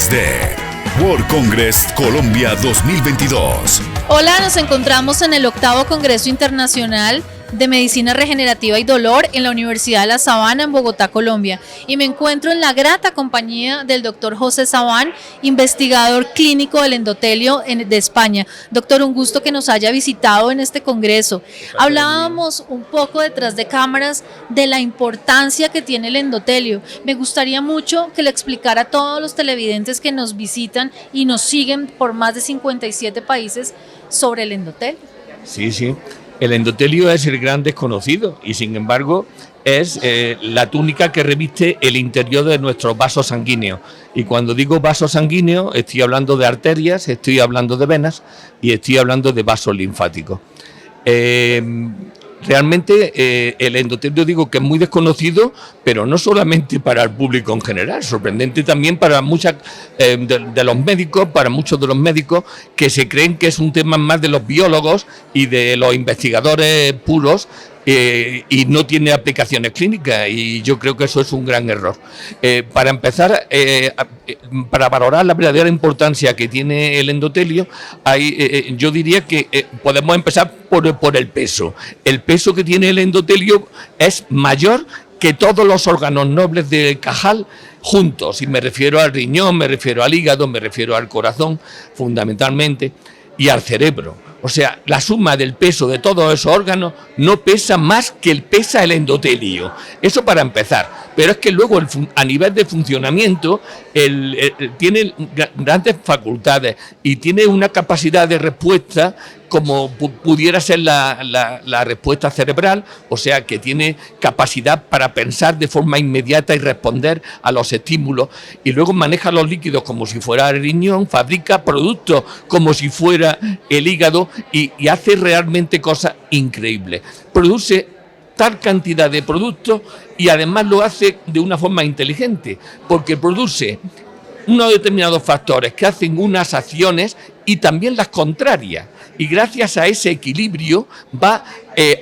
Podcast de World Congress Colombia 2022. Hola, nos encontramos en el 8º Congreso Internacional de Medicina Regenerativa y Dolor en la Universidad de La Sabana, en Bogotá, Colombia. Y me encuentro en la grata compañía del doctor José Sabán, investigador clínico del endotelio de España. Doctor, un gusto que nos haya visitado en este congreso. Hablábamos un poco detrás de cámaras de la importancia que tiene el endotelio. Me gustaría mucho que le explicara a todos los televidentes que nos visitan y nos siguen por más de 57 países sobre el endotelio. Sí. El endotelio es el gran desconocido y, sin embargo, es la túnica que reviste el interior de nuestros vasos sanguíneos. Y cuando digo vasos sanguíneos, estoy hablando de arterias, estoy hablando de venas y estoy hablando de vasos linfáticos. Realmente el endotelio digo que es muy desconocido, pero no solamente para el público en general, sorprendente también para muchos de los médicos, para muchos de los médicos que se creen que es un tema más de los biólogos y de los investigadores puros, y no tiene aplicaciones clínicas, y yo creo que eso es un gran error. Para empezar, para valorar la verdadera importancia que tiene el endotelio, yo diría que podemos empezar por el peso. El peso que tiene el endotelio es mayor que todos los órganos nobles del Cajal juntos, y me refiero al riñón, me refiero al hígado, me refiero al corazón, fundamentalmente, y al cerebro. O sea, la suma del peso de todos esos órganos no pesa más que pesa el endotelio. Eso para empezar. Pero es que luego a nivel de funcionamiento tiene grandes facultades y tiene una capacidad de respuesta como pudiera ser la respuesta cerebral, o sea que tiene capacidad para pensar de forma inmediata y responder a los estímulos, y luego maneja los líquidos como si fuera el riñón, fabrica productos como si fuera el hígado y hace realmente cosas increíbles. Produce tal cantidad de productos y además lo hace de una forma inteligente, porque produce unos determinados factores que hacen unas acciones y también las contrarias, y gracias a ese equilibrio va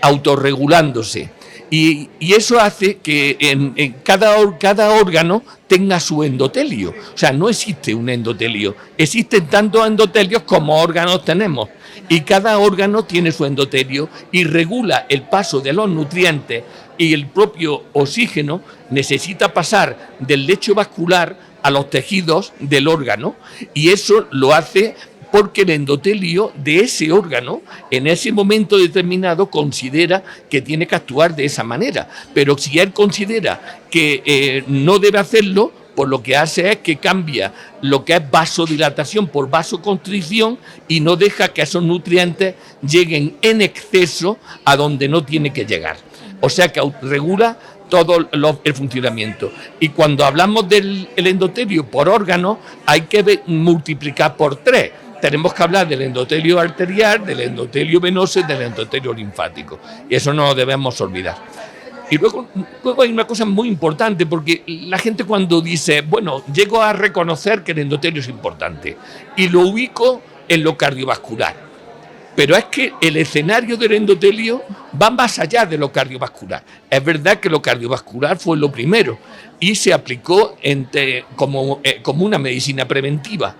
autorregulándose. Y eso hace que en cada órgano tenga su endotelio. O sea, no existe un endotelio, existen tantos endotelios como órganos tenemos, y cada órgano tiene su endotelio y regula el paso de los nutrientes, y el propio oxígeno necesita pasar del lecho vascular a los tejidos del órgano, y eso lo hace porque el endotelio de ese órgano en ese momento determinado considera que tiene que actuar de esa manera. Pero si él considera que no debe hacerlo, pues lo que hace es que cambia lo que es vasodilatación por vasoconstricción y no deja que esos nutrientes lleguen en exceso a donde no tiene que llegar. O sea que regula todo el funcionamiento. Y cuando hablamos del endotelio por órgano, hay que multiplicar por 3. Tenemos que hablar del endotelio arterial, del endotelio venoso y del endotelio linfático. Y eso no lo debemos olvidar. Y luego hay una cosa muy importante, porque la gente cuando dice, bueno, llego a reconocer que el endotelio es importante y lo ubico en lo cardiovascular. Pero es que el escenario del endotelio va más allá de lo cardiovascular. Es verdad que lo cardiovascular fue lo primero y se aplicó como una medicina preventiva,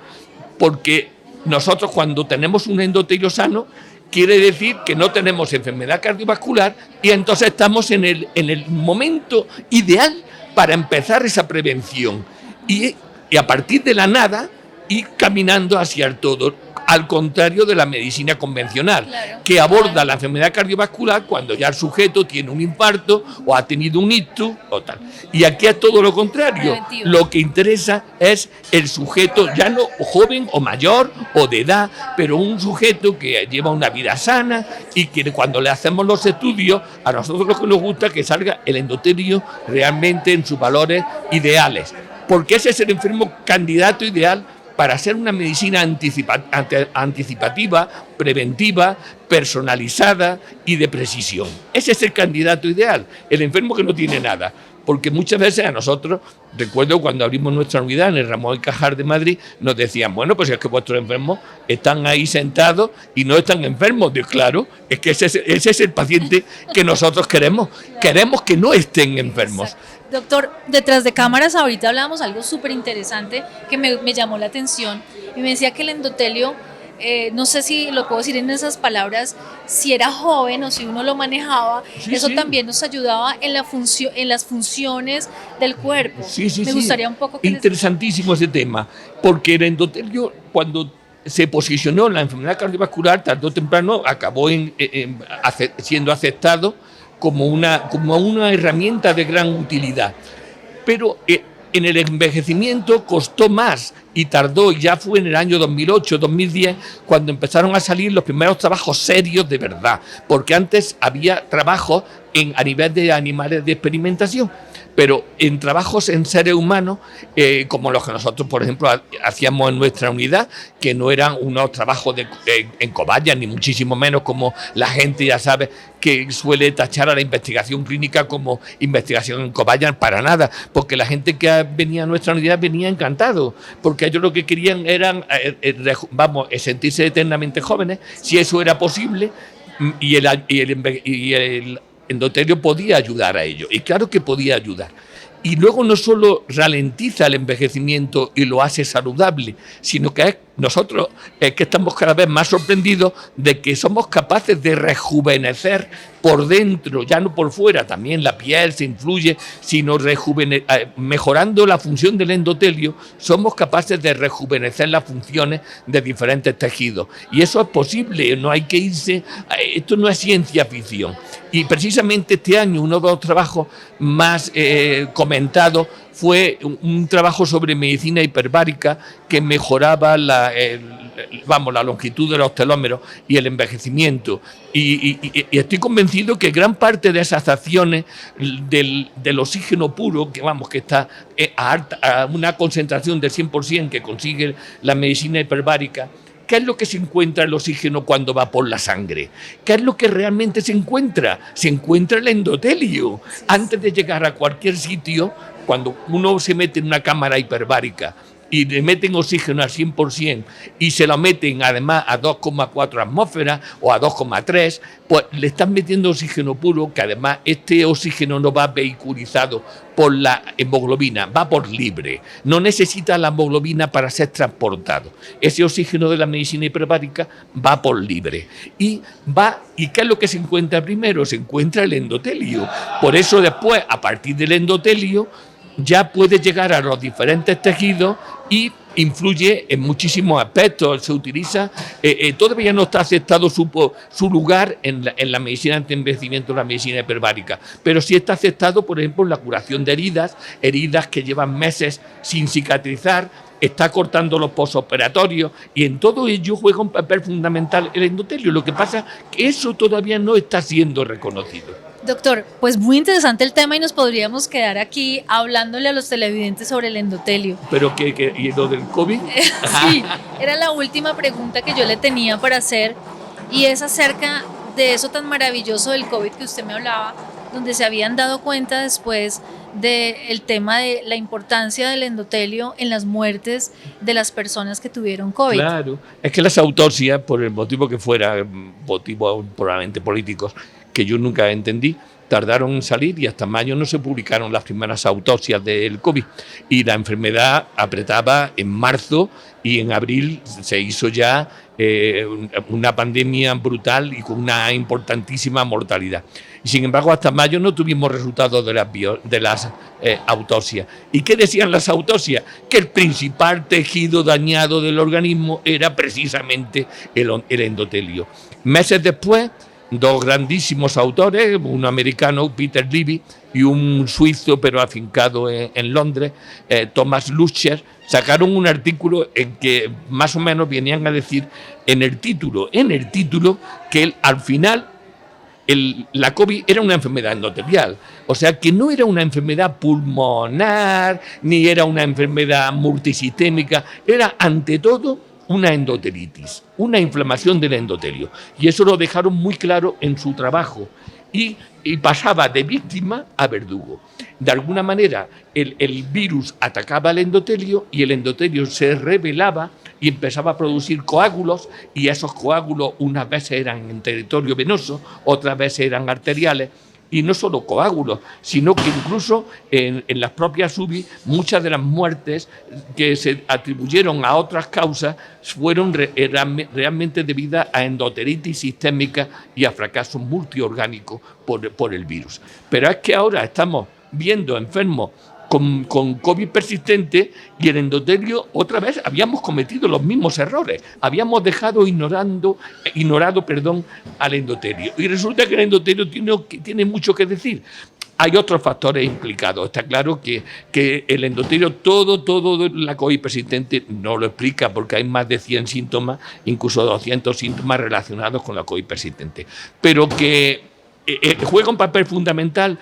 porque nosotros cuando tenemos un endotelio sano quiere decir que no tenemos enfermedad cardiovascular, y entonces estamos en el momento ideal para empezar esa prevención y a partir de la nada ir caminando hacia el todo, al contrario de la medicina convencional, claro, que aborda la enfermedad cardiovascular cuando ya el sujeto tiene un infarto o ha tenido un ictus o tal. Y aquí es todo lo contrario. Preventivo. Lo que interesa es el sujeto, ya no joven o mayor o de edad, pero un sujeto que lleva una vida sana y que cuando le hacemos los estudios, a nosotros lo que nos gusta es que salga el endotelio realmente en sus valores ideales, porque ese es el enfermo candidato ideal para hacer una medicina anticipativa, preventiva, personalizada y de precisión. Ese es el candidato ideal, el enfermo que no tiene nada. Porque muchas veces a nosotros, recuerdo cuando abrimos nuestra unidad en el Ramón y Cajal de Madrid, nos decían, bueno, pues es que vuestros enfermos están ahí sentados y no están enfermos. Digo, claro, es que ese es el paciente que nosotros queremos. Queremos que no estén enfermos. Doctor, detrás de cámaras ahorita hablábamos algo súper interesante que me llamó la atención y me decía que el endotelio, no sé si lo puedo decir en esas palabras, si era joven o si uno lo manejaba, Sí, eso sí. también nos ayudaba en en las funciones del cuerpo. Sí, sí, Me sí. gustaría un poco que Interesantísimo ese tema, porque el endotelio, cuando se posicionó en la enfermedad cardiovascular, tarde o temprano acabó siendo aceptado como una herramienta de gran utilidad. Pero en el envejecimiento costó más y tardó, y ya fue en el año 2008, 2010, cuando empezaron a salir los primeros trabajos serios de verdad, porque antes había trabajos a nivel de animales de experimentación, pero en trabajos en seres humanos, como los que nosotros, por ejemplo, hacíamos en nuestra unidad, que no eran unos trabajos en cobayas, ni muchísimo menos como la gente ya sabe que suele tachar a la investigación clínica como investigación en cobayas, para nada, porque la gente que venía a nuestra unidad venía encantado, porque ellos lo que querían eran, sentirse eternamente jóvenes, si eso era posible, y el endotelio podía ayudar a ello, y claro que podía ayudar. Y luego no solo ralentiza el envejecimiento y lo hace saludable, sino que nosotros que estamos cada vez más sorprendidos de que somos capaces de rejuvenecer por dentro, ya no por fuera, también la piel se influye, sino mejorando la función del endotelio, somos capaces de rejuvenecer las funciones de diferentes tejidos. Y eso es posible, no hay que irse, esto no es ciencia ficción. Y precisamente este año uno de los trabajos más comentados fue un trabajo sobre medicina hiperbárica que mejoraba la longitud de los telómeros y el envejecimiento. Y estoy convencido que gran parte de esas acciones del oxígeno puro, que está a una concentración del 100% que consigue la medicina hiperbárica, ¿qué es lo que se encuentra el oxígeno cuando va por la sangre? ¿Qué es lo que realmente se encuentra? Se encuentra el endotelio. Antes de llegar a cualquier sitio, cuando uno se mete en una cámara hiperbárica y le meten oxígeno al 100% y se lo meten además a 2,4 atmósferas o a 2,3, pues le están metiendo oxígeno puro, que además este oxígeno no va vehiculizado por la hemoglobina, va por libre, no necesita la hemoglobina para ser transportado. Ese oxígeno de la medicina hiperbárica va por libre. ¿Y qué es lo que se encuentra primero? Se encuentra el endotelio. Por eso después, a partir del endotelio, ya puede llegar a los diferentes tejidos y influye en muchísimos aspectos. Se utiliza, todavía no está aceptado su lugar en la medicina anti-envejecimiento, la medicina hiperbárica, pero sí está aceptado, por ejemplo, en la curación de heridas que llevan meses sin cicatrizar, está cortando los posoperatorios, y en todo ello juega un papel fundamental el endotelio. Lo que pasa es que eso todavía no está siendo reconocido. Doctor, pues muy interesante el tema y nos podríamos quedar aquí hablándole a los televidentes sobre el endotelio. ¿Pero y lo del COVID? Sí, era la última pregunta que yo le tenía para hacer, y es acerca de eso tan maravilloso del COVID que usted me hablaba, donde se habían dado cuenta después del tema de la importancia del endotelio en las muertes de las personas que tuvieron COVID. Claro, es que las autopsias, por el motivo que fuera, motivos probablemente políticos, que yo nunca entendí, tardaron en salir y hasta mayo no se publicaron las primeras autopsias del COVID. Y la enfermedad apretaba en marzo y en abril se hizo ya una pandemia brutal y con una importantísima mortalidad. Y sin embargo, hasta mayo no tuvimos resultados de las autopsias. ¿Y qué decían las autopsias? Que el principal tejido dañado del organismo era precisamente el endotelio. Meses después, dos grandísimos autores, un americano, Peter Levy, y un suizo, pero afincado en Londres, Thomas Lüscher, sacaron un artículo en que más o menos venían a decir en el título que al final la COVID era una enfermedad endotelial, o sea que no era una enfermedad pulmonar, ni era una enfermedad multisistémica, era ante todo una endotelitis, una inflamación del endotelio. Y eso lo dejaron muy claro en su trabajo. Y pasaba de víctima a verdugo. De alguna manera, el virus atacaba al endotelio y el endotelio se rebelaba y empezaba a producir coágulos, y esos coágulos unas veces eran en territorio venoso, otras veces eran arteriales, y no solo coágulos, sino que incluso en las propias UBI muchas de las muertes que se atribuyeron a otras causas fueron realmente debidas a endoteritis sistémica y a fracaso multiorgánico por el virus. Pero es que ahora estamos viendo enfermos con COVID persistente y el endotelio, otra vez, habíamos cometido los mismos errores. Habíamos dejado ignorado al endotelio. Y resulta que el endotelio tiene mucho que decir. Hay otros factores implicados. Está claro que el endotelio, todo la COVID persistente no lo explica porque hay más de 100 síntomas, incluso 200 síntomas relacionados con la COVID persistente. Pero que juega un papel fundamental,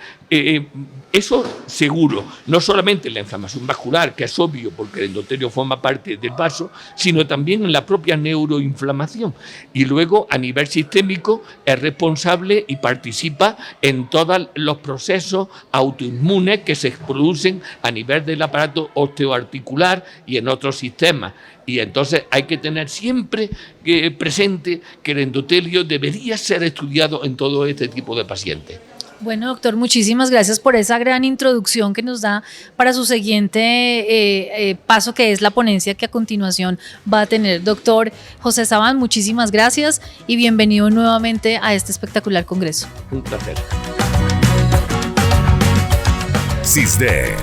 eso seguro, no solamente en la inflamación vascular, que es obvio porque el endotelio forma parte del vaso, sino también en la propia neuroinflamación. Y luego, a nivel sistémico, es responsable y participa en todos los procesos autoinmunes que se producen a nivel del aparato osteoarticular y en otros sistemas. Y entonces hay que tener siempre presente que el endotelio debería ser estudiado en todo este tipo de pacientes. Bueno, doctor, muchísimas gracias por esa gran introducción que nos da para su siguiente paso, que es la ponencia que a continuación va a tener. Doctor José Sabán, muchísimas gracias y bienvenido nuevamente a este espectacular congreso. Un placer. CISDE